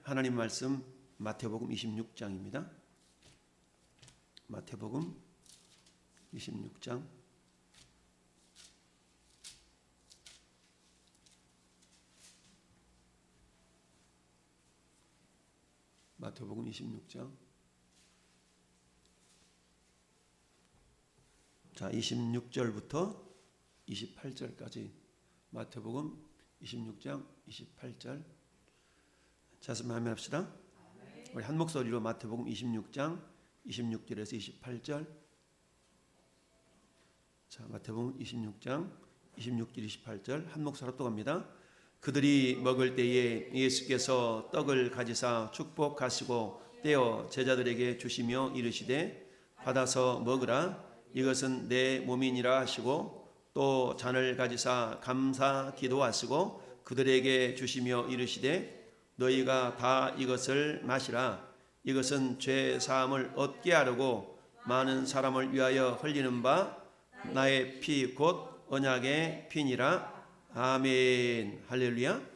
하나님 말씀 마태복음 26장입니다. 마태복음 26장 마태복음 26장 자 26절부터 28절까지 마태복음 26장 28절 자습 한번 합시다. 우리 한 목소리로 마태복음 26장 26절에서 28절 자 마태복음 26장 26절 28절 한 목소리로 또 갑니다. 그들이 먹을 때에 예수께서 떡을 가지사 축복하시고 떼어 제자들에게 주시며 이르시되 받아서 먹으라 이것은 내 몸이니라 하시고 또 잔을 가지사 감사 기도하시고 그들에게 주시며 이르시되 너희가 다 이것을 마시라 이것은 죄 사함을 얻게 하려고 많은 사람을 위하여 흘리는 바 나의 피 곧 언약의 피니라. 아멘. 할렐루야.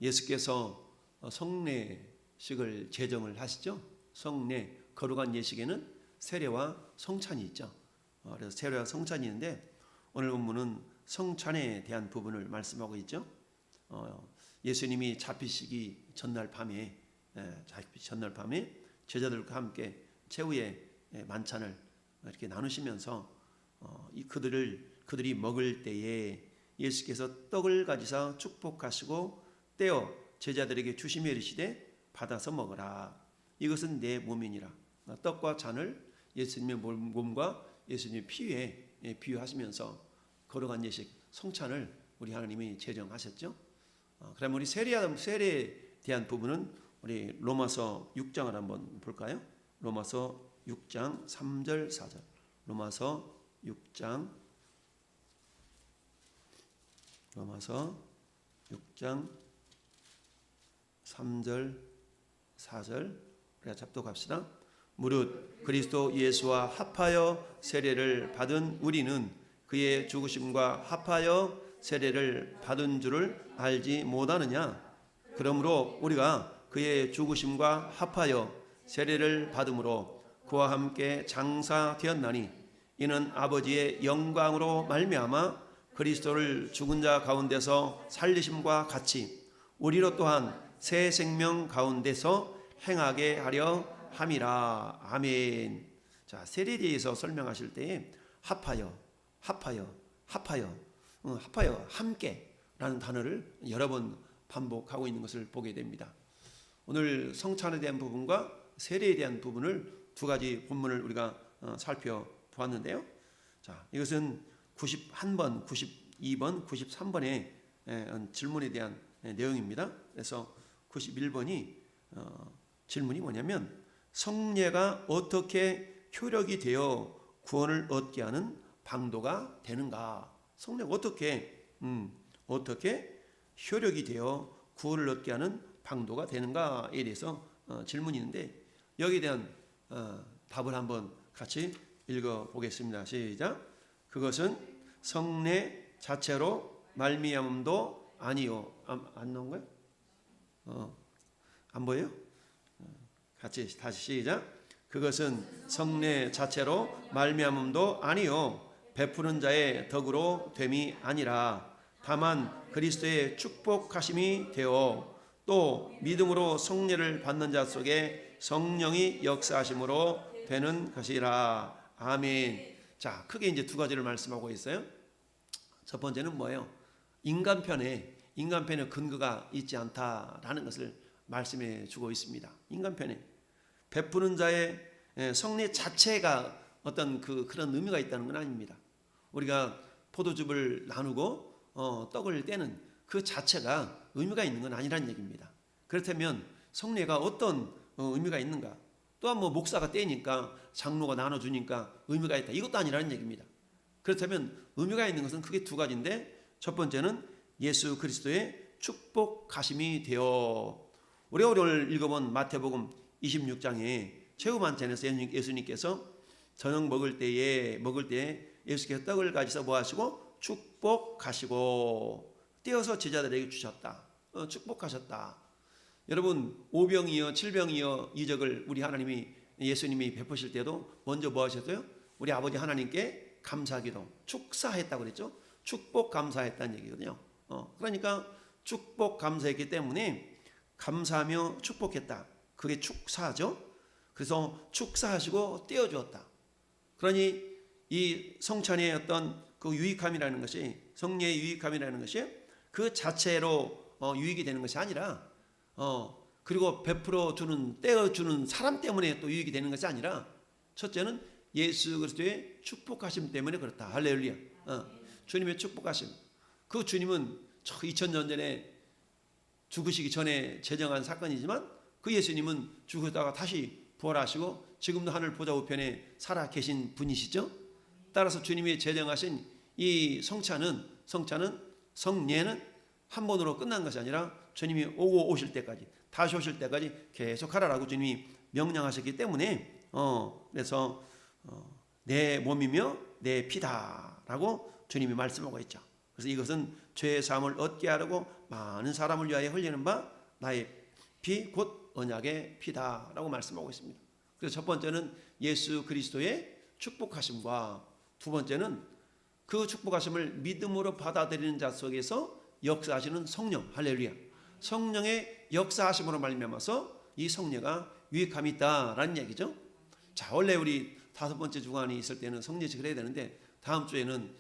예수께서 성례식을 제정을 하시죠. 성례 거룩한 예식에는 세례와 성찬이 있죠. 그래서 세례와 성찬이 있는데 오늘 본문은 성찬에 대한 부분을 말씀하고 있죠. 예수님이 잡히시기 전날 밤에 제자들과 함께 최후의 만찬을 이렇게 나누시면서 그들이 먹을 때에 예수께서 떡을 가지사 축복하시고 떼어 제자들에게 주시며 이르시되 받아서 먹으라 이것은 내 몸이니라. 떡과 잔을 예수님의 몸과 예수님의 피에 비유하시면서 거룩한 예식 성찬을 우리 하나님이 제정하셨죠. 그러면 우리 세례에 대한 부분은 우리 로마서 6장을 한번 볼까요? 로마서 6장 3절 4절 로마서 6장 3절 4절 우리가 잡독합시다. 무릇 그리스도 예수와 합하여 세례를 받은 우리는 그의 죽으심과 합하여 세례를 받은 줄을 알지 못하느냐. 그러므로 우리가 그의 죽으심과 합하여 세례를 받음으로 그와 함께 장사되었나니 이는 아버지의 영광으로 말미암아 그리스도를 죽은 자 가운데서 살리심과 같이 우리로 또한 새 생명 가운데서 행하게 하려 함이라. 아멘. 자, 세례에 대해서 설명하실 때에 합하여 함께라는 단어를 여러 번 반복하고 있는 것을 보게 됩니다. 오늘 성찬에 대한 부분과 세례에 대한 부분을 두 가지 본문을 우리가 살펴보았는데요. 자, 이것은 91번, 92번, 93번의 질문에 대한 내용입니다. 그래서 91번이 질문이 뭐냐면 성례가 어떻게 효력이 되어 구원을 얻게 하는 방도가 되는가? 성례가 어떻게 효력이 되어 구원을 얻게 하는 방도가 되는가에 대해서 질문이 있는데 여기에 대한 답을 한번 같이 읽어보겠습니다. 시작. 그것은 성례 자체로 말미암음도 아니요. 안 나온 거예요? 안 보여요? 같이 다시 시작. 그것은 성례 자체로 말미암음도 아니요 베푸는 자의 덕으로 됨이 아니라 다만 그리스도의 축복하심이 되어 또 믿음으로 성례를 받는 자 속에 성령이 역사하심으로 되는 것이라. 아멘. 자, 크게 이제 두 가지를 말씀하고 있어요. 첫 번째는 뭐예요? 인간편에 근거가 있지 않다라는 것을 말씀해 주고 있습니다. 인간편에 베푸는 자의 성례 자체가 어떤 그런 의미가 있다는 건 아닙니다. 우리가 포도즙을 나누고 떡을 떼는 그 자체가 의미가 있는 건 아니라는 얘기입니다. 그렇다면 성례가 어떤 의미가 있는가? 또한 목사가 떼니까 장로가 나눠주니까 의미가 있다. 이것도 아니라는 얘기입니다. 그렇다면 의미가 있는 것은 크게 두 가지인데 첫 번째는 예수 그리스도의 축복하심이 되어 우리가 오늘 읽어본 마태복음 26장에 최후만찬에서 예수님께서 저녁 먹을 때에 예수께서 떡을 가지사 뭐 하시고 축복하시고 떼어서 제자들에게 주셨다. 축복하셨다. 여러분 오병이어 칠병이어 이적을 우리 하나님이 예수님이 베푸실 때도 먼저 뭐 하셨어요? 우리 아버지 하나님께 감사기도 축사했다고 그랬죠. 축복 감사했다는 얘기거든요. 그러니까 축복 감사했기 때문에 감사하며 축복했다. 그게 축사죠. 그래서 축사하시고 떼어주었다. 그러니 이 성찬의 어떤 그 유익함이라는 것이, 성례의 유익함이라는 것이 그 자체로 유익이 되는 것이 아니라 그리고 베풀어 주는, 떼어 주는 사람 때문에 또 유익이 되는 것이 아니라, 첫째는 예수 그리스도의 축복하심 때문에 그렇다. 할렐루야. 주님의 축복하심. 그 주님은 2000년 전에 죽으시기 전에 제정한 사건이지만 그 예수님은 죽으다가 다시 부활하시고 지금도 하늘 보좌 우편에 살아 계신 분이시죠. 따라서 주님이 제정하신 이 성례는 한 번으로 끝난 것이 아니라 주님이 오고 오실 때까지, 다시 오실 때까지 계속 하라라고 주님이 명령하셨기 때문에 그래서 내 몸이며 내 피다라고 주님이 말씀하고 있죠. 그래서 이것은 죄의 사함을 얻게 하려고 많은 사람을 위하여 흘리는 바 나의 피 곧 언약의 피다라고 말씀하고 있습니다. 그래서 첫 번째는 예수 그리스도의 축복하심과 두 번째는 그 축복하심을 믿음으로 받아들이는 자 속에서 역사하시는 성령, 할렐루야. 성령의 역사하심으로 말미암아서 이 성례가 유익함이 있다라는 얘기죠. 자, 원래 우리 5번째 주간이 있을 때는 성례식을 해야 되는데 다음 주에는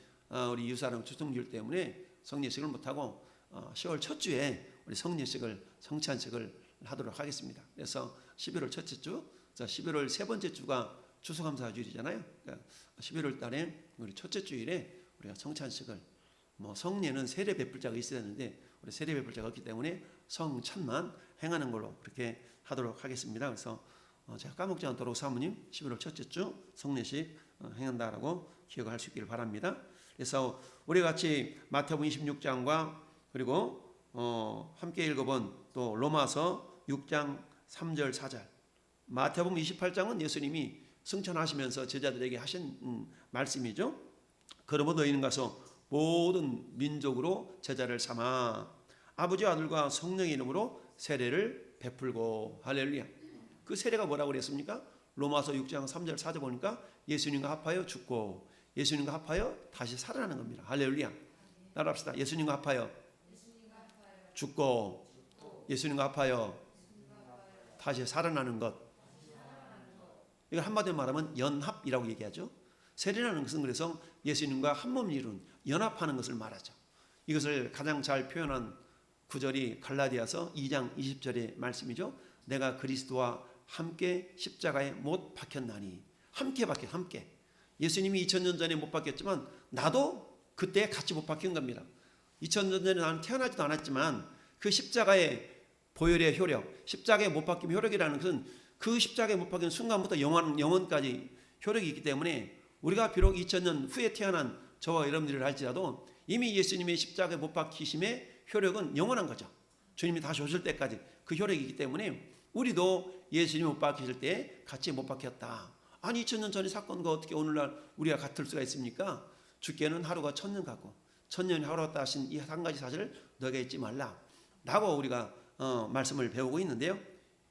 우리 유사람 추통률 때문에 성례식을 못하고 10월 첫 주에 우리 성찬식을 하도록 하겠습니다. 그래서 11월 첫째 주, 11월 세 번째 주가 추수감사주일이잖아요. 그러니까 11월 달에 우리 첫째 주일에 우리가 성찬식을, 성례는 세례 베풀 자가 있어야 되는데 우리 세례 베풀 자가 없기 때문에 성찬만 행하는 걸로 그렇게 하도록 하겠습니다. 그래서 제가 까먹지 않도록 사모님 11월 첫째 주 성례식 행한다라고 기억할 수 있기를 바랍니다. 그래서 우리 같이 마태복음 26장과 그리고 함께 읽어본 또 로마서 6장 3절 4절, 마태복음 28장은 예수님이 승천하시면서 제자들에게 하신 말씀이죠. 그러므로 너희는 가서 모든 민족으로 제자를 삼아 아버지 아들과 성령의 이름으로 세례를 베풀고, 할렐루야. 그 세례가 뭐라고 그랬습니까? 로마서 6장 3절 4절 보니까 예수님과 합하여 죽고 예수님과 합하여 다시 살아나는 겁니다. 할렐루야. 따라합시다. 예수님과 합하여 죽고 예수님과 합하여 다시 살아나는 것. 이걸 한마디로 말하면 연합이라고 얘기하죠. 세례라는 것은 그래서 예수님과 한 몸을 이룬, 연합하는 것을 말하죠. 이것을 가장 잘 표현한 구절이 갈라디아서 2장 20절의 말씀이죠. 내가 그리스도와 함께 십자가에 못 박혔나니. 함께. 예수님이 2000년 전에 못 박혔지만 나도 그때 같이 못 박힌 겁니다. 2000년 전에 나는 태어나지도 않았지만 그 십자가의 보혈의 효력, 십자가에 못 박힘 효력이라는 것은 그 십자가에 못 박힌 순간부터 영원까지 효력이 있기 때문에 우리가 비록 2000년 후에 태어난 저와 여러분들을 할지라도 이미 예수님의 십자가에 못 박히심의 효력은 영원한 거죠. 주님이 다시 오실 때까지 그 효력이 있기 때문에 우리도 예수님이 못 박히실 때 같이 못 박혔다. 아니 2000년 전의 사건과 어떻게 오늘날 우리가 같을 수가 있습니까? 주께는 하루가 1000년 같고 1000년이 하루 같다 하신 이 한 가지 사실을 너에게 잊지 말라 라고 우리가 말씀을 배우고 있는데요.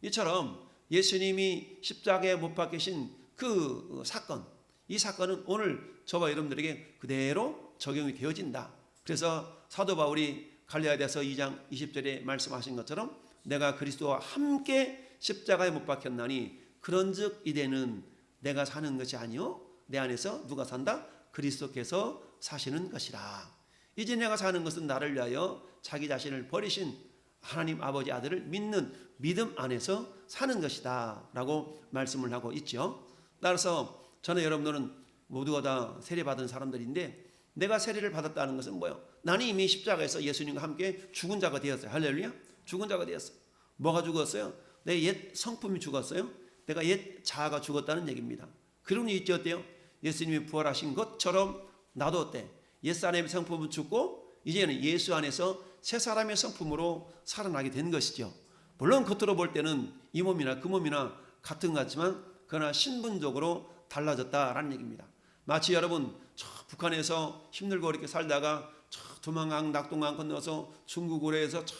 이처럼 예수님이 십자가에 못 박히신 그 사건, 이 사건은 오늘 저와 여러분들에게 그대로 적용이 되어진다. 그래서 사도 바울이 갈라디아서 2장 20절에 말씀하신 것처럼 내가 그리스도와 함께 십자가에 못 박혔나니 그런즉 이제는 내가 사는 것이 아니요 내 안에서 누가 산다? 그리스도께서 사시는 것이라. 이제 내가 사는 것은 나를 위하여 자기 자신을 버리신 하나님 아버지 아들을 믿는 믿음 안에서 사는 것이다 라고 말씀을 하고 있죠. 따라서 저는 여러분들은 모두가 다 세례받은 사람들인데 내가 세례를 받았다는 것은 뭐예요? 나는 이미 십자가에서 예수님과 함께 죽은 자가 되었어요. 할렐루야. 죽은 자가 되었어요. 뭐가 죽었어요? 내 옛 성품이 죽었어요. 내가 옛 자아가 죽었다는 얘기입니다. 그러니 이제 어때요? 예수님이 부활하신 것처럼 나도 어때? 옛 사람의 성품은 죽고 이제는 예수 안에서 새 사람의 성품으로 살아나게 된 것이죠. 물론 겉으로 볼 때는 이 몸이나 그 몸이나 같은 것 같지만 그러나 신분적으로 달라졌다라는 얘기입니다. 마치 여러분 저 북한에서 힘들고 이렇게 살다가 저 두만강 낙동강 건너서 중국으로 해서 저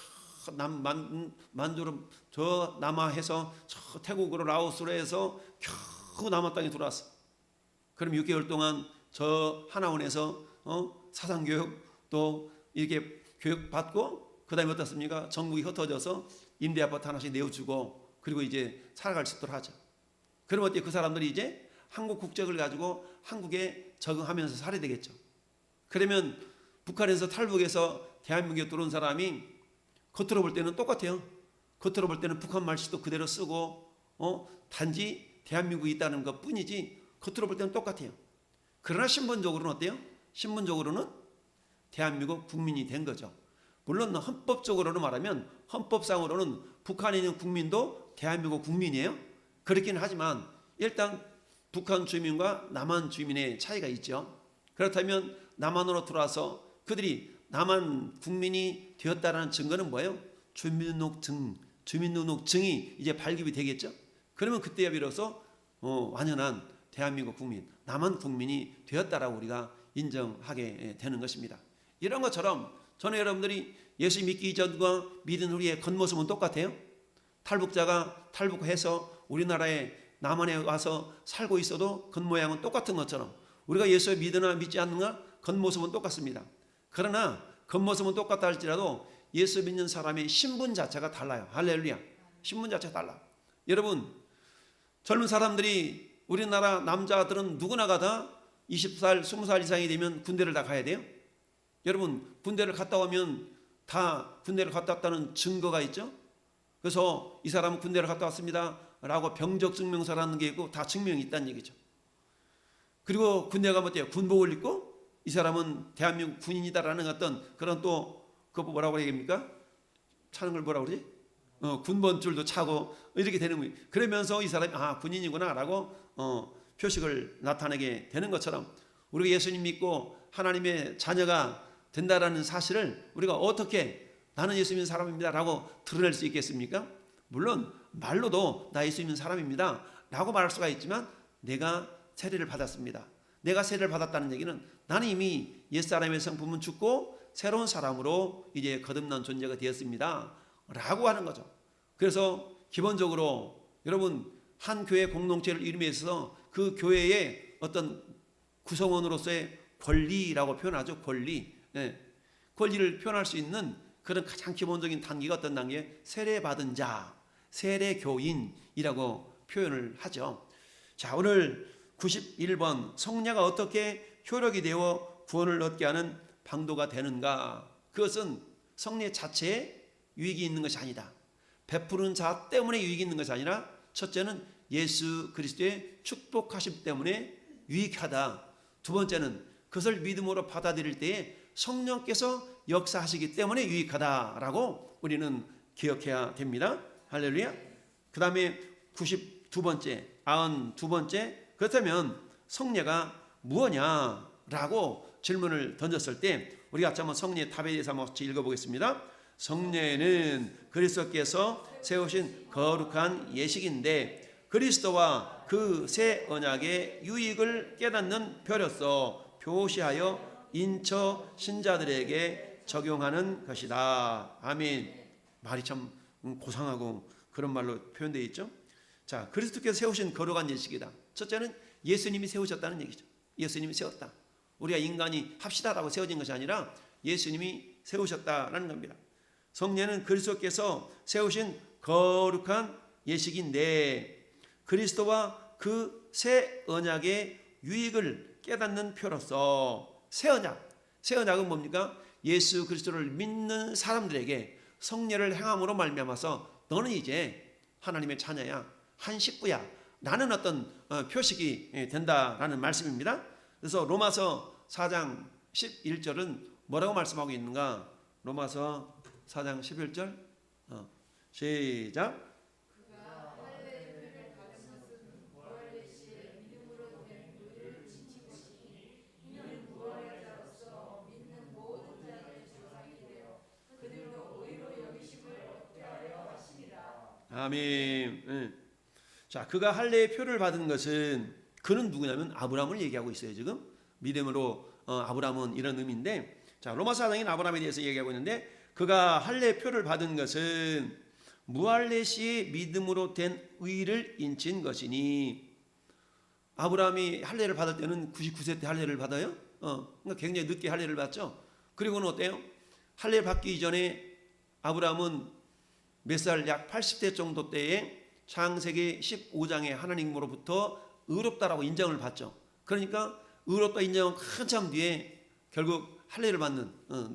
만주로 저 남하해서 저 태국으로 라오스로 해서 겨우 남한 땅에 들어왔어. 그럼 6개월 동안 저 하나원에서 사상교육 또 이렇게 교육 받고 그다음에 어떻습니까? 전국이 흩어져서 임대 아파트 하나씩 내어주고 그리고 이제 살아갈 수 있도록 하죠. 그럼 어때? 그 사람들이 이제 한국 국적을 가지고 한국에 적응하면서 살아야 되겠죠. 그러면 북한에서 탈북해서 대한민국에 들어온 사람이 겉으로 볼 때는 똑같아요. 겉으로 볼 때는 북한 말씨도 그대로 쓰고 단지 대한민국에 있다는 것 뿐이지 겉으로 볼 때는 똑같아요. 그러나 신분적으로는 어때요? 신분적으로는 대한민국 국민이 된 거죠. 물론 헌법적으로는 말하면 헌법상으로는 북한에 있는 국민도 대한민국 국민이에요. 그렇기는 하지만 일단 북한 주민과 남한 주민의 차이가 있죠. 그렇다면 남한으로 들어와서 그들이 남한 국민이 되었다는 증거는 뭐예요? 주민등록증이 이제 발급이 되겠죠. 그러면 그때야 비로소 완연한 대한민국 국민, 남한 국민이 되었다라고 우리가 인정하게 되는 것입니다. 이런 것처럼 저는 여러분들이 예수 믿기 이전과 믿은 후의 겉모습은 똑같아요. 탈북자가 탈북해서 우리나라에 남한에 와서 살고 있어도 겉모양은 똑같은 것처럼 우리가 예수를 믿으나 믿지 않는가 겉모습은 똑같습니다. 그러나 겉모습은 똑같다 할지라도 예수 믿는 사람의 신분 자체가 달라요. 할렐루야. 신분 자체가 달라. 여러분 젊은 사람들이 우리나라 남자들은 누구나가 다 20살, 20살 이상이 되면 군대를 다 가야 돼요. 여러분 군대를 갔다 오면 다 군대를 갔다 왔다는 증거가 있죠. 그래서 이 사람은 군대를 갔다 왔습니다 라고 병적 증명서라는 게 있고 다 증명이 있다는 얘기죠. 그리고 군대 가면 어때요? 군복을 입고 이 사람은 대한민국 군인이다라는 어떤 그런 또 그거 뭐라고 얘기합니까? 차는 걸 뭐라고 그러지? 군번줄도 차고 이렇게 되는 거예요. 그러면서 이 사람이 군인이구나 라고 표식을 나타내게 되는 것처럼 우리가 예수님 믿고 하나님의 자녀가 된다라는 사실을 우리가 어떻게 나는 예수 믿는 사람입니다 라고 드러낼 수 있겠습니까? 물론 말로도 나 예수 믿는 사람입니다 라고 말할 수가 있지만 내가 세례를 받았습니다. 내가 세례를 받았다는 얘기는 나는 이미 옛사람의 성품은 죽고 새로운 사람으로 이제 거듭난 존재가 되었습니다 라고 하는 거죠. 그래서 기본적으로 여러분 한 교회 공동체를 이루면서 있어서 그 교회의 어떤 구성원으로서의 권리라고 표현하죠. 권리. 권리를 표현할 수 있는 그런 가장 기본적인 단계가 어떤 단계? 세례받은 자, 세례교인이라고 표현을 하죠. 자, 오늘 91번 성례가 어떻게 효력이 되어 구원을 얻게 하는 방도가 되는가? 그것은 성례 자체에 유익이 있는 것이 아니다. 베푸는 자 때문에 유익이 있는 것이 아니라 첫째는 예수 그리스도의 축복하심 때문에 유익하다. 두 번째는 그것을 믿음으로 받아들일 때에 성령께서 역사하시기 때문에 유익하다라고 우리는 기억해야 됩니다. 할렐루야. 그 다음에 92번째, 92번째 그렇다면 성례가 무엇냐라고 질문을 던졌을 때 우리가 한번 성례의 답에 대해서 한번 읽어보겠습니다. 성례는 그리스도께서 세우신 거룩한 예식인데 그리스도와 그 새 언약의 유익을 깨닫는 표로서 표시하여 인처 신자들에게 적용하는 것이다. 아멘. 말이 참 고상하고 그런 말로 표현되어 있죠. 자, 그리스도께서 세우신 거룩한 예식이다. 첫째는 예수님이 세우셨다는 얘기죠. 예수님이 세웠다. 우리가 인간이 합시다라고 세워진 것이 아니라 예수님이 세우셨다라는 겁니다. 성례는 그리스도께서 세우신 거룩한 예식인데 그리스도와 그 새 언약의 유익을 깨닫는 표로서 새 언약은 뭡니까? 예수 그리스도를 믿는 사람들에게 성례를 행함으로 말미암아서 너는 이제 하나님의 자녀야, 한 식구야 라는 어떤 표식이 된다라는 말씀입니다. 그래서 로마서 4장 11절은 뭐라고 말씀하고 있는가? 로마서 4장 11절 시작. 아멘. 자, 그가 할례의 표를 받은 것은 그는 누구냐면 아브라함을 얘기하고 있어요. 지금 믿음으로 아브라함은 이런 의미인데, 자, 로마서 4장인 아브라함에 대해서 얘기하고 있는데 그가 할례표를 받은 것은 무할례 시의 믿음으로 된 의를 인친 것이니. 아브라함이 할례를 받을 때는 99세 때 할례를 받아요. 그러니까 굉장히 늦게 할례를 받죠. 그리고는 어때요? 할례 받기 이전에 아브라함은 몇 살, 약 80대 정도 때에 창세기 15장에 하나님으로부터 의롭다라고 인정을 받죠. 그러니까 의롭다 인정은 한참 뒤에 결국 할례를 받는,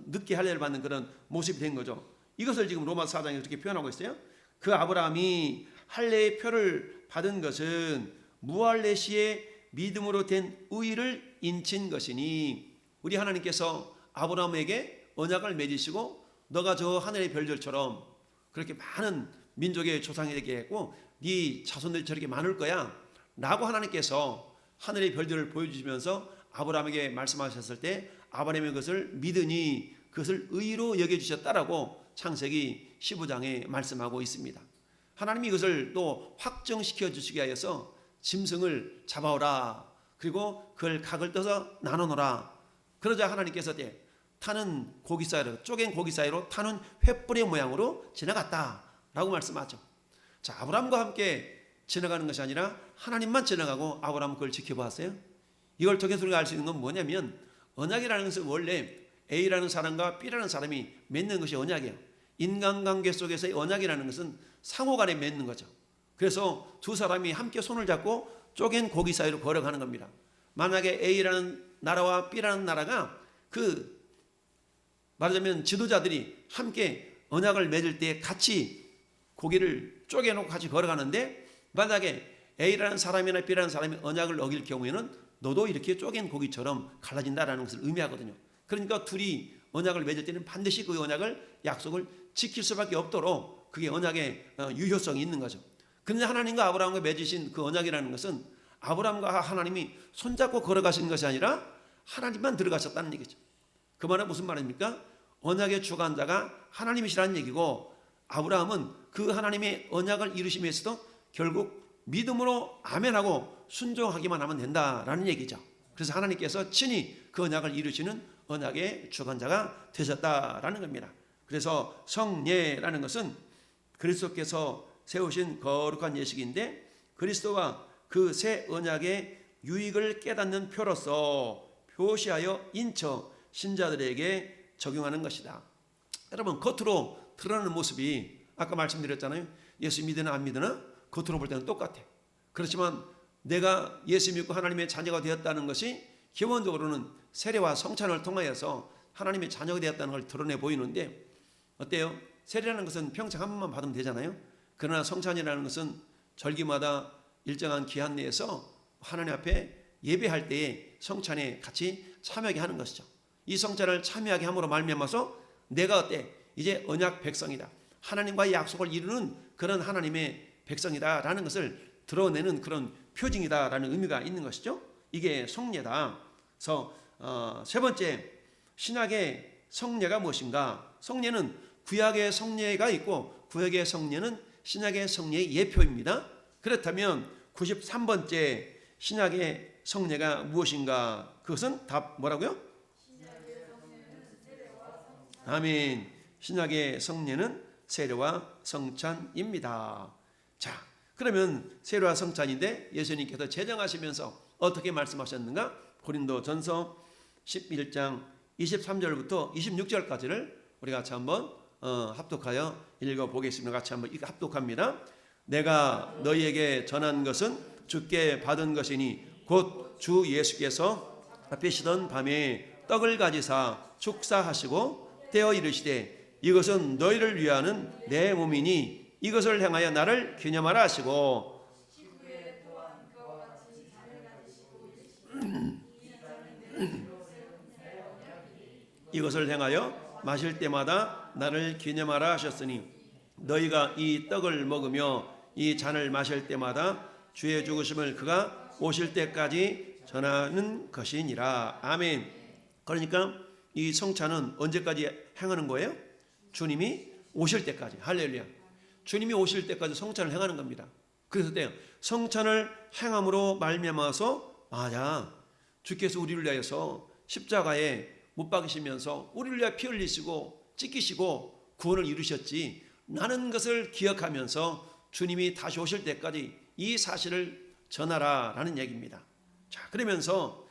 늦게 할례를 받는 그런 모습이 된 거죠. 이것을 지금 로마서 4장에 그렇게 표현하고 있어요. 그 아브라함이 할례의 표를 받은 것은 무할례 시에 믿음으로 된 의를 인친 것이니. 우리 하나님께서 아브라함에게 언약을 맺으시고 너가 저 하늘의 별들처럼 그렇게 많은 민족의 조상이 되게 했고 네 자손들이 저렇게 많을 거야 라고 하나님께서 하늘의 별들을 보여주시면서 아브라함에게 말씀하셨을 때 아브라함이 그것을 믿으니 그것을 의로 여겨주셨다라고 창세기 15장에 말씀하고 있습니다. 하나님이 이것을 또 확정시켜 주시기 위하여서 짐승을 잡아오라, 그리고 그걸 각을 떠서 나눠놓으라. 그러자 하나님께서 타는 고기 사이로, 쪼갠 고기 사이로 타는 횃불의 모양으로 지나갔다라고 말씀하죠. 자, 아브라함과 함께 지나가는 것이 아니라 하나님만 지나가고 아브라함은 그걸 지켜보았어요. 이걸 통해서 우리가 알 수 있는 건 뭐냐면 언약이라는 것은 원래 A라는 사람과 B라는 사람이 맺는 것이 언약이에요. 인간관계 속에서의 언약이라는 것은 상호간에 맺는 거죠. 그래서 두 사람이 함께 손을 잡고 쪼갠 고기 사이로 걸어가는 겁니다. 만약에 A라는 나라와 B라는 나라가 말하자면 지도자들이 함께 언약을 맺을 때 같이 고기를 쪼개놓고 같이 걸어가는데 만약에 A라는 사람이나 B라는 사람이 언약을 어길 경우에는 너도 이렇게 쪼갠 고기처럼 갈라진다라는 것을 의미하거든요. 그러니까 둘이 언약을 맺을 때는 반드시 그 언약을, 약속을 지킬 수밖에 없도록 그게 언약의 유효성이 있는 거죠. 그런데 하나님과 아브라함과 맺으신 그 언약이라는 것은 아브라함과 하나님이 손잡고 걸어가신 것이 아니라 하나님만 들어가셨다는 얘기죠. 그 말은 무슨 말입니까? 언약의 주관자가 하나님이시라는 얘기고 아브라함은 그 하나님의 언약을 이루심에서도 결국 믿음으로 아멘하고 순종하기만 하면 된다라는 얘기죠. 그래서 하나님께서 친히 그 언약을 이루시는 언약의 주관자가 되셨다라는 겁니다. 그래서 성례라는 것은 그리스도께서 세우신 거룩한 예식인데 그리스도와 그 새 언약의 유익을 깨닫는 표로서 표시하여 인쳐 신자들에게 적용하는 것이다. 여러분, 겉으로 드러나는 모습이 아까 말씀드렸잖아요. 예수 믿으나 안 믿으나 겉으로 볼 때는 똑같아. 그렇지만 내가 예수 믿고 하나님의 자녀가 되었다는 것이 기본적으로는 세례와 성찬을 통하여서 하나님의 자녀가 되었다는 걸 드러내 보이는데 어때요? 세례라는 것은 평생 한 번만 받으면 되잖아요. 그러나 성찬이라는 것은 절기마다 일정한 기한 내에서 하나님 앞에 예배할 때에 성찬에 같이 참여하게 하는 것이죠. 이 성찬을 참여하게 함으로 말미암아서 내가 어때? 이제 언약 백성이다. 하나님과의 약속을 이루는 그런 하나님의 백성이다라는 것을 드러내는 그런 표징이다라는 의미가 있는 것이죠. 이게 성례다. 그래서 세 번째, 신약의 성례가 무엇인가? 성례는 구약의 성례가 있고 구약의 성례는 신약의 성례의 예표입니다. 그렇다면 93번째 신약의 성례가 무엇인가? 그것은 답 뭐라고요? 아멘. 신약의 성례는 세례와 성찬입니다. 자, 그러면 세례와 성찬인데 예수님께서 제정하시면서 어떻게 말씀하셨는가? 고린도전서 11장 23절부터 26절까지를 우리 같이 한번 합독하여 읽어보겠습니다. 같이 한번 합독합니다. 내가 너희에게 전한 것은 주께 받은 것이니 곧 주 예수께서 잡히시던 밤에 떡을 가지사 축사하시고 떼어 이르시되 이것은 너희를 위하는 내 몸이니 이것을 행하여 나를 기념하라 하시고 이것을 행하여 마실 때마다 나를 기념하라 하셨으니 너희가 이 떡을 먹으며 이 잔을 마실 때마다 주의 죽으심을 그가 오실 때까지 전하는 것이니라. 아멘. 그러니까 이 성찬은 언제까지 행하는 거예요? 주님이 오실 때까지. 할렐루야. 주님이 오실 때까지 성찬을 행하는 겁니다. 그래서 성찬을 행함으로 말미암아서 맞아, 주께서 우리를 위하여서 십자가에 못 박이시면서 우리를 위하여 피 흘리시고 찢기시고 구원을 이루셨지, 라는 것을 기억하면서 주님이 다시 오실 때까지 이 사실을 전하라 라는 얘기입니다. 자, 그러면서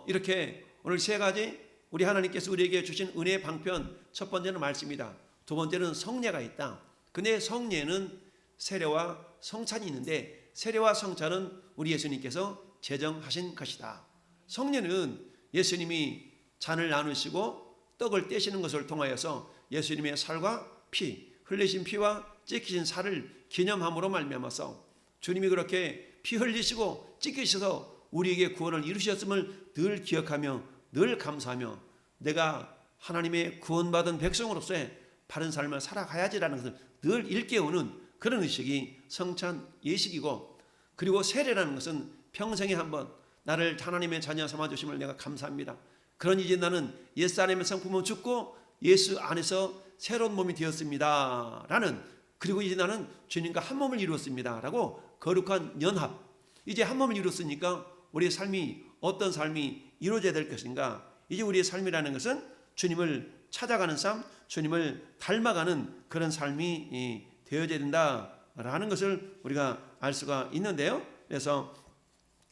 이렇게 오늘 세 가지 우리 하나님께서 우리에게 주신 은혜의 방편, 첫 번째는 말씀이다. 두 번째는 성례가 있다. 근데 성례는 세례와 성찬이 있는데, 세례와 성찬은 우리 예수님께서 제정하신 것이다. 성례는 예수님이 잔을 나누시고 떡을 떼시는 것을 통하여서 예수님의 살과 피, 흘리신 피와 찢기신 살을 기념함으로 말미암아서 주님이 그렇게 피 흘리시고 찢기셔서 우리에게 구원을 이루셨음을 늘 기억하며 늘 감사하며 내가 하나님의 구원받은 백성으로서의 바른 삶을 살아가야지라는 것을 늘 일깨우는 그런 의식이 성찬 예식이고, 그리고 세례라는 것은 평생에 한번 나를 하나님의 자녀 삼아주심을 내가 감사합니다. 그러니 이제 나는 옛사람의 성품은 죽고 예수 안에서 새로운 몸이 되었습니다 라는, 그리고 이제 나는 주님과 한 몸을 이루었습니다 라고 거룩한 연합, 이제 한 몸을 이루었으니까 우리의 삶이 어떤 삶이 이루어져야 될 것인가, 이제 우리의 삶이라는 것은 주님을 찾아가는 삶, 주님을 닮아가는 그런 삶이 되어져야 된다라는 것을 우리가 알 수가 있는데요. 그래서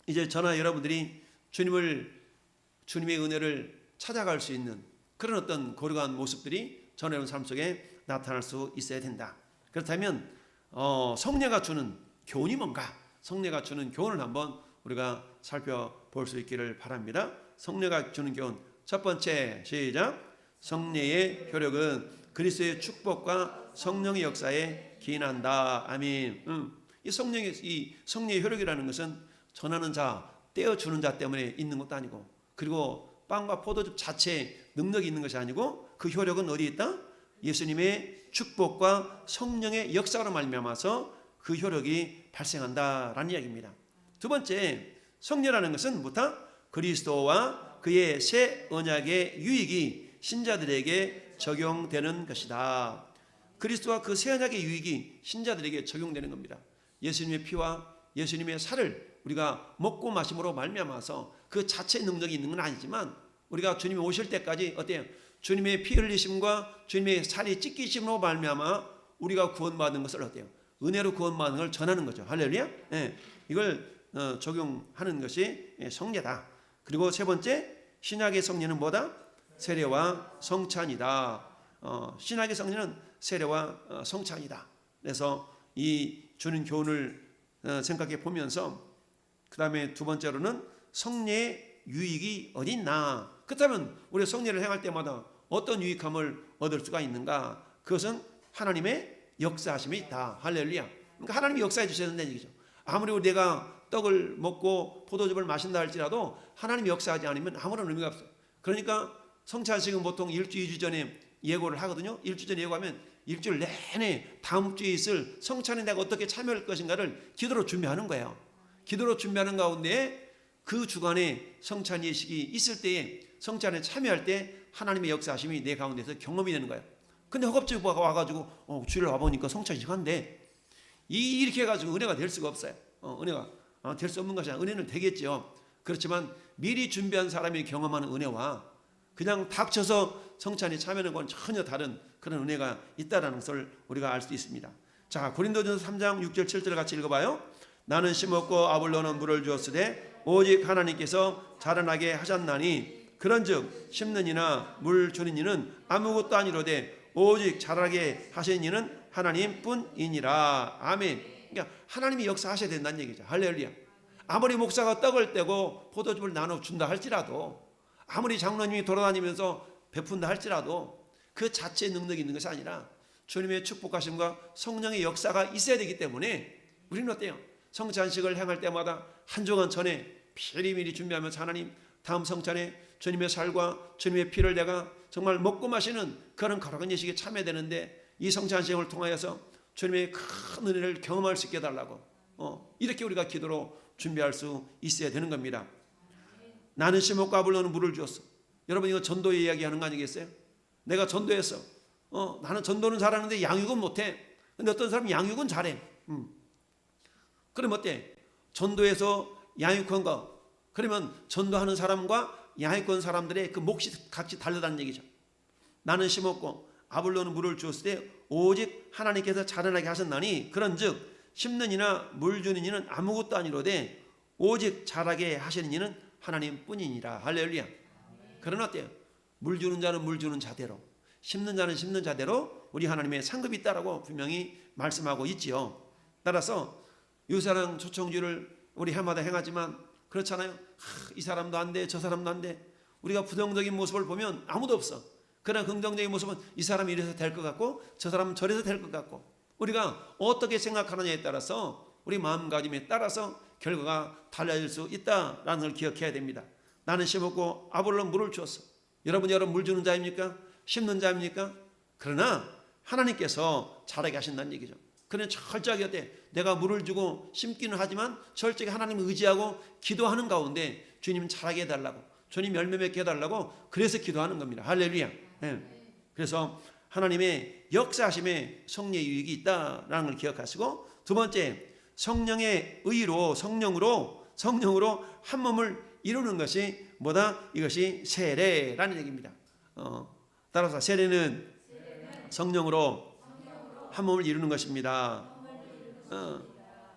이제 저나 여러분들이 주님의 은혜를 찾아갈 수 있는 그런 어떤 거룩한 모습들이 저나 여러분 삶 속에 나타날 수 있어야 된다. 그렇다면 성례가 주는 교훈이 뭔가, 성례가 주는 교훈을 한번 우리가 살펴볼 수 있기를 바랍니다. 성례가 주는 교훈, 첫 번째, 시작. 성례의 효력은 그리스도의 축복과 성령의 역사에 기인한다. 아멘. 이 성례의 효력이라는 것은 전하는 자, 떼어주는 자 때문에 있는 것도 아니고, 그리고 빵과 포도즙 자체에 능력이 있는 것이 아니고, 그 효력은 어디에 있다? 예수님의 축복과 성령의 역사로 말미암아서 그 효력이 발생한다라는 이야기입니다. 두 번째, 성례라는 것은 뭐다? 그리스도와 그의 새 언약의 유익이 신자들에게 적용되는 것이다. 그리스도와 그 새 언약의 유익이 신자들에게 적용되는 겁니다. 예수님의 피와 예수님의 살을 우리가 먹고 마심으로 말미암아서 그 자체의 능력이 있는 건 아니지만, 우리가 주님이 오실 때까지 어때요? 주님의 피 흘리심과 주님의 살이 찢기심으로 말미암아 우리가 구원받은 것을 어때요? 은혜로 구원받은 걸 전하는 거죠. 할렐루야. 네. 이걸 적용하는 것이 성례다. 그리고 세 번째, 신약의 성례는 뭐다? 세례와 성찬이다. 신약의 성례는 세례와 성찬이다. 그래서 이 주는 교훈을 생각해 보면서, 그 다음에 두 번째로는 성례의 유익이 어디 있나. 그렇다면 우리가 성례를 행할 때마다 어떤 유익함을 얻을 수가 있는가? 그것은 하나님의 역사하심이 있다. 할렐루야. 그러니까 하나님이 역사해 주셔야 된다는 얘기죠. 아무리 내가 떡을 먹고 포도즙을 마신다 할지라도 하나님이 역사하지 않으면 아무런 의미가 없어요. 그러니까 성찬식은 보통 1주, 2주 전에 예고를 하거든요. 1주 전에 예고하면 일주일 내내 다음 주에 있을 성찬에 내가 어떻게 참여할 것인가를 기도로 준비하는 거예요. 기도로 준비하는 가운데 그 주간에 성찬 예식이 있을 때에, 성찬에 참여할 때 하나님의 역사하심이 내 가운데서 경험이 되는 거예요. 근데 허겁지겁 와가지고 주일 와보니까 성찬식 한데, 이렇게 해가지고 은혜가 될 수가 없어요. 은혜가 될 수 없는 것이 아니라 은혜는 되겠죠. 그렇지만 미리 준비한 사람이 경험하는 은혜와 그냥 닥쳐서 성찬에 참여하는 건 전혀 다른 그런 은혜가 있다는 것을 우리가 알 수 있습니다. 자, 고린도전서 3장 6절 7절 같이 읽어봐요. 나는 심었고 아볼로는 물을 주었으되 오직 하나님께서 자라나게 하셨나니, 그런즉 심는 이나 물 주는 이는 아무것도 아니로되 오직 자라게 하신 이는 하나님뿐이니라. 아멘. 그러니까 하나님이 역사하셔야 된다는 얘기죠. 할렐루야. 아무리 목사가 떡을 떼고 포도즙을 나눠준다 할지라도, 아무리 장로님이 돌아다니면서 베푼다 할지라도 그 자체의 능력이 있는 것이 아니라 주님의 축복하심과 성령의 역사가 있어야 되기 때문에, 우리는 어때요? 성찬식을 행할 때마다 한 주간 전에 미리미리 준비하면서 하나님, 다음 성찬에 주님의 살과 주님의 피를 내가 정말 먹고 마시는 그런 거룩한 예식에 참여되는데, 이 성찬식을 통하여서 주님의 큰 은혜를 경험할 수 있게 해달라고 이렇게 우리가 기도로 준비할 수 있어야 되는 겁니다. 나는 심었고 아볼로는 물을 주었어. 여러분, 이거 전도의 이야기하는 거 아니겠어요? 내가 전도했어. 나는 전도는 잘하는데 양육은 못해. 근데 어떤 사람은 양육은 잘해. 그럼 어때? 전도해서 양육한 거, 그러면 전도하는 사람과 양육한 사람들의 그 몫이 같이 다르다는 얘기죠. 나는 심었고 아볼로는 물을 주었을 때 오직 하나님께서 자라나게 하셨나니 그런즉 심는 이나 물 주는 이는 아무것도 아니로되 오직 자라게 하시는 이는 하나님뿐이니라. 할렐루야. 그러나 어때요? 물 주는 자는 물 주는 자대로, 심는 자는 심는 자대로 우리 하나님의 상급이 있다라고 분명히 말씀하고 있지요. 따라서 유사랑 초청주를 우리 해마다 행하지만 그렇잖아요. 이 사람도 안 돼, 저 사람도 안 돼. 우리가 부정적인 모습을 보면 아무도 없어. 그러나 긍정적인 모습은 이 사람이 이래서 될 것 같고 저 사람은 저래서 될 것 같고, 우리가 어떻게 생각하느냐에 따라서 우리 마음가짐에 따라서 결과가 달라질 수 있다라는 걸 기억해야 됩니다. 나는 심었고 아볼로 물을 주었어. 여러분 물 주는 자입니까? 심는 자입니까? 그러나 하나님께서 자라게 하신다는 얘기죠. 그는 철저하게 어때? 내가 물을 주고 심기는 하지만 철저하게 하나님을 의지하고 기도하는 가운데 주님 자라게 해달라고, 주님 열매 맺게 해달라고, 그래서 기도하는 겁니다. 할렐루야. 네. 그래서 하나님의 역사하심에 성령의 유익이 있다라는 걸 기억하시고, 두 번째, 성령의 의로 성령으로 한 몸을 이루는 것이 뭐다? 이것이 세례라는 얘기입니다. 따라서 세례는 성령으로 한 몸을 이루는 것입니다.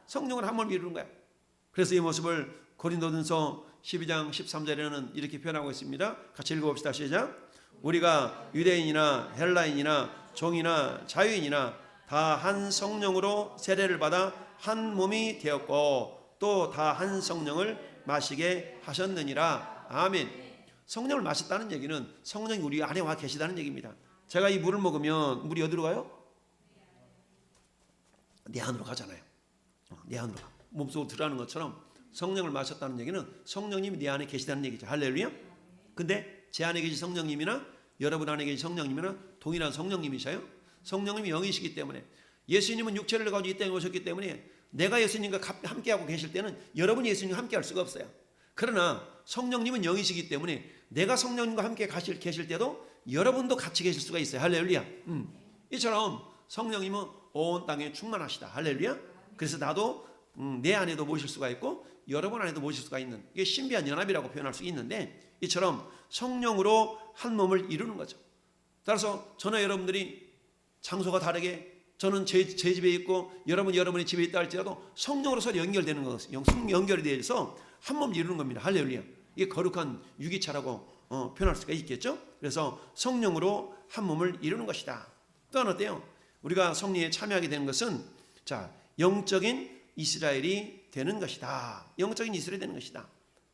성령으로 한 몸을 이루는 거야. 그래서 이 모습을 고린도전서 12장 13절에는 이렇게 표현하고 있습니다. 같이 읽어봅시다. 시작. 우리가 유대인이나 헬라인이나 종이나 자유인이나 다 한 성령으로 세례를 받아 한 몸이 되었고 또 다 한 성령을 마시게 하셨느니라. 아멘. 성령을 마셨다는 얘기는 성령이 우리 안에 와 계시다는 얘기입니다. 제가 이 물을 먹으면 물이 어디로 가요? 내 안으로 가잖아요. 내 안으로 가. 몸속으로 들어가는 것처럼 성령을 마셨다는 얘기는 성령님이 내 안에 계시다는 얘기죠. 할렐루야. 근데 제 안에 계신 성령님이나 여러분 안에 계신 성령님이나 동일한 성령님이셔요. 성령님이 영이시기 때문에, 예수님은 육체를 가지고 이 땅에 오셨기 때문에 내가 예수님과 함께하고 계실 때는 여러분이 예수님과 함께할 수가 없어요. 그러나 성령님은 영이시기 때문에 내가 성령님과 함께 계실 때도 여러분도 같이 계실 수가 있어요. 할렐루야. 이처럼 성령님은 온 땅에 충만하시다. 할렐루야. 그래서 나도 내 안에도 모실 수가 있고 여러분 안에도 모실 수가 있는, 이게 신비한 연합이라고 표현할 수 있는데, 이처럼 성령으로 한 몸을 이루는 거죠. 따라서 저나 여러분들이 장소가 다르게, 저는 제 집에 있고 여러분의 집에 있다 할지라도 성령으로 서로 연결되는 것은 연결이 되어서 한 몸을 이루는 겁니다. 할렐루야. 이게 거룩한 유기체라고 표현할 수가 있겠죠. 그래서 성령으로 한 몸을 이루는 것이다. 또 하나 어때요? 우리가 성령에 참여하게 되는 것은 영적인 이스라엘이 되는 것이다. 영적인 이스라엘이 되는 것이다.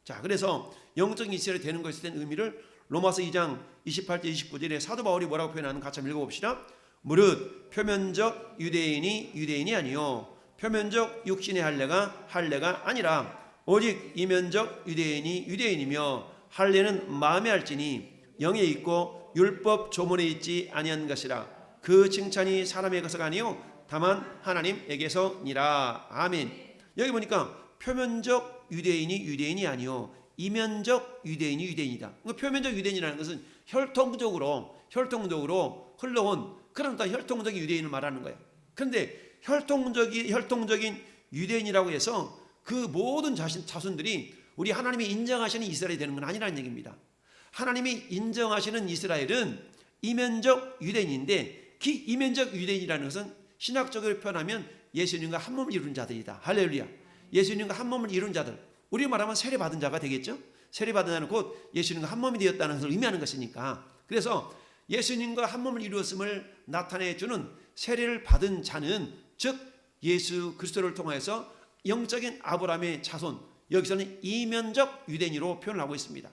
자, 그래서 영적인 이스라엘이 되는 것에 대한 의미를 로마서 2장 28절 29절에 사도 바울이 뭐라고 표현하는 같이 한번 읽어봅시다. 무릇 표면적 유대인이 아니요 표면적 육신의 할례가 아니라 오직 이면적 유대인이며 할례는 마음에 할지니 영에 있고 율법 조문에 있지 아니한 것이라. 그 칭찬이 사람의 것가 아니요 다만 하나님에게서니라. 아멘. 여기 보니까 표면적 유대인이 아니요 이면적 유대인이다. 표면적 유대인이라는 것은 혈통적으로 흘러온 그런 혈통적인 유대인을 말하는 거예요. 그런데 혈통적인 유대인이라고 해서 그 모든 자손들이 우리 하나님이 인정하시는 이스라엘이 되는 건 아니라는 얘기입니다. 하나님이 인정하시는 이스라엘은 이면적 유대인인데, 그 이면적 유대인이라는 것은 신학적으로 표현하면 예수님과 한 몸을 이룬 자들이다. 할렐루야. 예수님과 한 몸을 이룬 자들, 우리 말하면 세례받은 자가 되겠죠. 세례받은 자는 곧 예수님과 한 몸이 되었다는 것을 의미하는 것이니까. 그래서 예수님과 한 몸을 이루었음을 나타내 주는 세례를 받은 자는, 즉 예수 그리스도를 통해서 영적인 아브라함의 자손, 여기서는 이면적 유대인으로 표현을 하고 있습니다.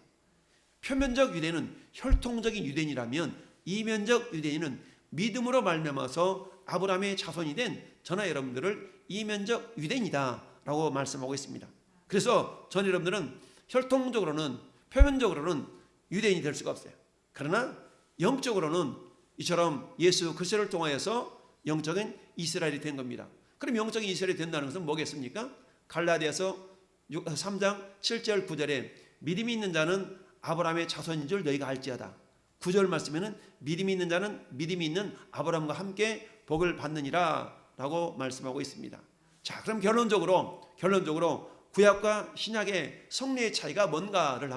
표면적 유대인은 혈통적인 유대인이라면 이면적 유대인은 믿음으로 말미암아서 아브라함의 자손이 된 저나 여러분들을 이면적 유대인이다 라고 말씀하고 있습니다. 그래서 전 여러분들은 혈통적으로는, 표면적으로는 유대인이 될 수가 없어요. 그러나 영적으로는 이처럼 예수 그리스도를 통하여서 영적인 이스라엘이 된 겁니다. 그럼 영적인 이스라엘이 된다는 것은 뭐겠습니까? 갈라디아서 3장 7절 9절에 믿음이 있는 자는 아브라함의 자손인 줄 너희가 알지어다. 9절 말씀에는 믿음이 있는 자는 믿음이 있는 아브라함과 함께 복을 받느니라 라고 말씀하고 있습니다. 자, 그럼 결론적으로 구약과 신약의 성례의 차이가 뭔가를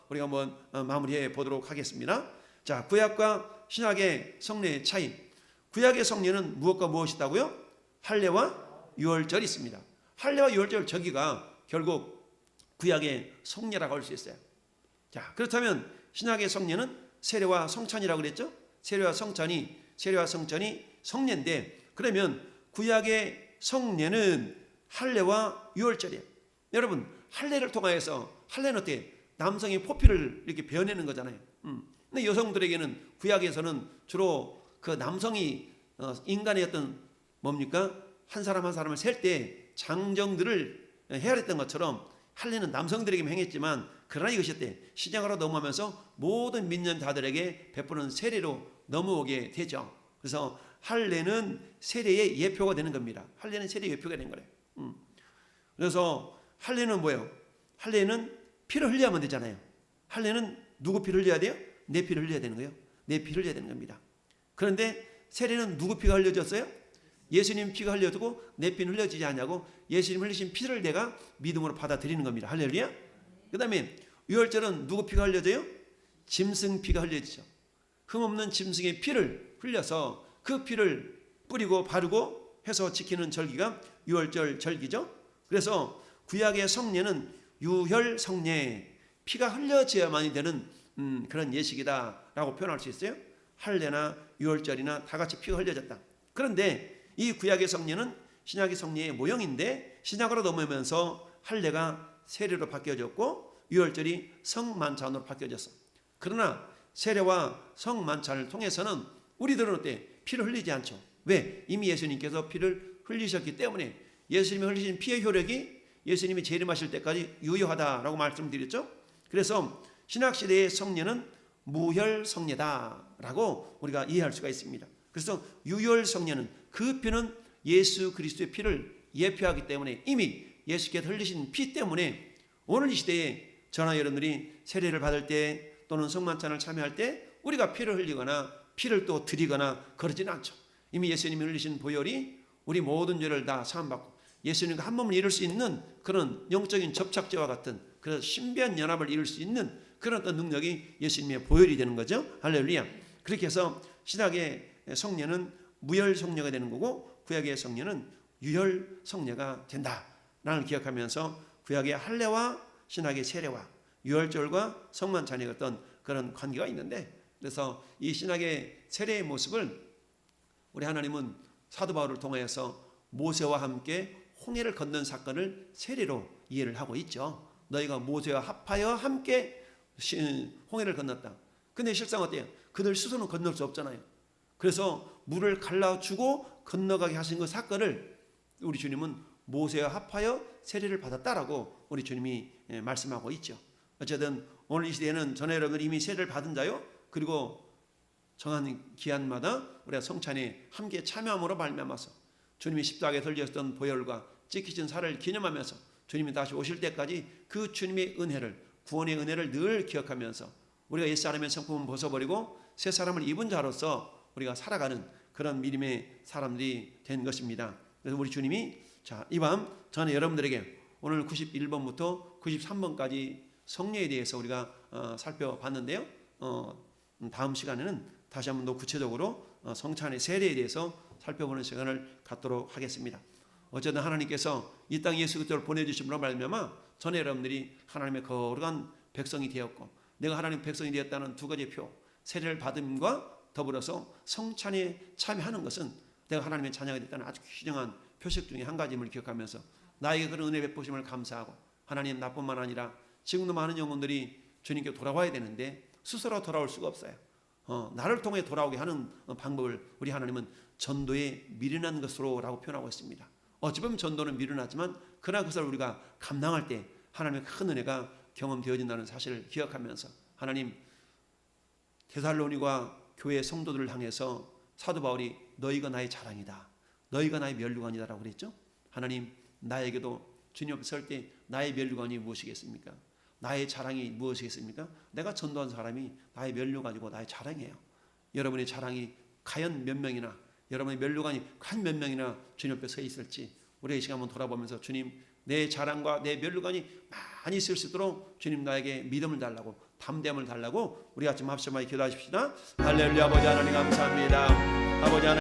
우리가 한번 마무리해 보도록 하겠습니다. 자, 구약과 신약의 성례의 차이. 구약의 성례는 무엇과 무엇이다고요? 할례와 유월절이 있습니다. 할례와 유월절 저기가 결국 구약의 성례라고 할 수 있어요. 자, 그렇다면 신약의 성례는 세례와 성찬이라고 그랬죠? 세례와 성찬이 성례인데, 그러면 구약의 성례는 할례와 유월절이에요. 여러분, 할례를 통하여서, 할례는 어때? 남성의 포피를 이렇게 베어내는 거잖아요. 근데 여성들에게는 구약에서는 주로 그 남성이 인간의 어떤 뭡니까? 한 사람 한 사람을 셀 때 장정들을 헤아렸던 것처럼 할례는 남성들에게만 행했지만, 그러나 이것이 어때? 신약으로 넘어오면서 모든 믿는 자들에게 베푸는 세례로 넘어오게 되죠. 그래서 할례는 세례의 예표가 되는 겁니다. 할례는 세례의 예표가 되는 거래요. 그래서 할례는 뭐예요? 할례는 피를 흘려야만 되잖아요. 할례는 누구 피를 흘려야 돼요? 내 피를 흘려야 되는 거예요. 내 피를 흘려야 되는 겁니다. 그런데 세례는 누구 피가 흘려졌어요? 예수님 피가 흘려지고 내 피는 흘려지지 않냐고, 예수님 흘리신 피를 내가 믿음으로 받아들이는 겁니다. 할렐루야. 그 다음에 유월절은 누구 피가 흘려져요? 짐승 피가 흘려지죠. 흠없는 짐승의 피를 흘려서 그 피를 뿌리고 바르고 해서 지키는 절기가 유월절 절기죠. 그래서 구약의 성례는 유혈 성례, 피가 흘려져야만이 되는 그런 예식이다라고 표현할 수 있어요. 할례나 유월절이나 다 같이 피가 흘려졌다. 그런데 이 구약의 성례는 신약의 성례의 모형인데, 신약으로 넘어오면서 할례가 세례로 바뀌어졌고 유월절이 성만찬으로 바뀌어졌어. 그러나 세례와 성만찬을 통해서는 우리들은 어때? 피를 흘리지 않죠. 왜? 이미 예수님께서 피를 흘리셨기 때문에. 예수님이 흘리신 피의 효력이 예수님이 재림하실 때까지 유효하다라고 말씀드렸죠. 그래서 신약시대의 성례는 무혈 성례다라고 우리가 이해할 수가 있습니다. 그래서 유혈 성례는, 그 피는 예수 그리스도의 피를 예표하기 때문에, 이미 예수께서 흘리신 피 때문에 오늘 이 시대에 저나 여러분들이 세례를 받을 때 또는 성만찬을 참여할 때 우리가 피를 흘리거나 피를 또 드리거나 그러지는 않죠. 이미 예수님이 흘리신 보혈이 우리 모든 죄를 다 사함받고 예수님과 한 몸을 이룰 수 있는 그런 영적인 접착제와 같은 그런 신비한 연합을 이룰 수 있는 그런 어떤 능력이 예수님의 보혈이 되는 거죠. 할렐루야. 그렇게 해서 신약의 성례는 무혈 성례가 되는 거고 구약의 성례는 유혈 성례가 된다라는 기억하면서 구약의 할례와 신약의 세례와 유월절과 성만찬의 어떤 그런 관계가 있는데, 그래서 이 신약의 세례의 모습을 우리 하나님은 사도 바울을 통해서 모세와 함께 홍해를 건넌 사건을 세례로 이해를 하고 있죠. 너희가 모세와 합하여 함께 홍해를 건넜다. 근데 실상 어때요? 그들 스스로는 건널 수 없잖아요. 그래서 물을 갈라주고 건너가게 하신 그 사건을 우리 주님은 모세와 합하여 세례를 받았다라고 우리 주님이 말씀하고 있죠. 어쨌든 오늘 이 시대에는 저는 여러분 이미 세례를 받은 자요, 그리고 정한 기한마다 우리가 성찬에 함께 참여함으로 말미암아서 주님이 십자가에 들려졌던 보혈과 찢기신 살을 기념하면서 주님이 다시 오실 때까지 그 주님의 은혜를, 구원의 은혜를 늘 기억하면서 우리가 옛사람의 성품을 벗어버리고 새 사람을 입은 자로서 우리가 살아가는 그런 믿음의 사람들이 된 것입니다. 그래서 우리 주님이 이 밤 저는 여러분들에게 오늘 91번부터 93번까지 성례에 대해서 우리가 살펴봤는데요. 다음 시간에는 다시 한번 더 구체적으로 성찬의 세례에 대해서 살펴보는 시간을 갖도록 하겠습니다. 어쨌든 하나님께서 이 땅 예수 그리스도를 보내주심으로 말미암아 전에 여러분들이 하나님의 거룩한 백성이 되었고, 내가 하나님 백성이 되었다는 두 가지 표, 세례를 받음과 더불어서 성찬에 참여하는 것은 내가 하나님의 자녀가 됐다는 아주 귀중한 표식 중에 한 가지임을 기억하면서 나에게 그런 은혜 베푸심을 감사하고, 하나님 나뿐만 아니라 지금도 많은 영혼들이 주님께 돌아와야 되는데 스스로 돌아올 수가 없어요. 나를 통해 돌아오게 하는 방법을 우리 하나님은 전도에 미련한 것으로 라고 표현하고 있습니다. 어찌 보면 전도는 미련하지만 그러나 그것을 우리가 감당할 때 하나님의 큰 은혜가 경험되어진다는 사실을 기억하면서, 하나님 데살로니가 교회 성도들을 향해서 사도 바울이 너희가 나의 자랑이다, 너희가 나의 면류관이다 라고 그랬죠. 하나님, 나에게도 주님 앞에 설 때 나의 면류관이 무엇이겠습니까? 나의 자랑이 무엇이겠습니까? 내가 전도한 사람이 나의 면류관이고 나의 자랑이에요. 여러분의 자랑이 과연 몇 명이나, 여러분의 면류관이 과연 몇 명이나 주님 앞에 서 있을지 우리 이 시간 한번 돌아보면서, 주님 내 자랑과 내 면류관이 많이 있을 수 있도록 주님 나에게 믿음을 달라고, 담대함을 달라고 우리 같이 합심하여 기도하십시다. 할렐루야. 아버지 하나님 감사합니다. 아버지 하나님